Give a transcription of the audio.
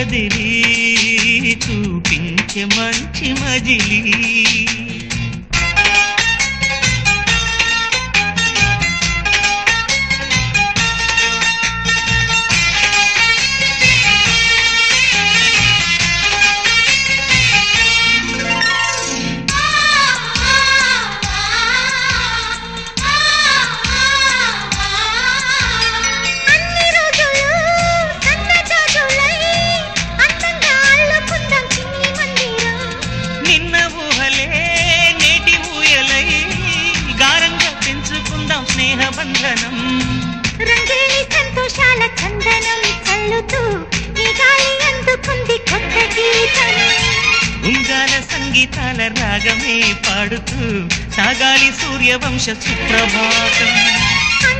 కదిలి చూపించే మంచి మజిలీ స్నేహబంధనం రంగేణి సంతోషాల చందనం చల్లుతూ ఈ గాలి అందుకుంది కొత్త గీతం ఉంగాల సంగీతాల రాగమే పాడుతూ సాగాలి సూర్యవంశ సుప్రభాతం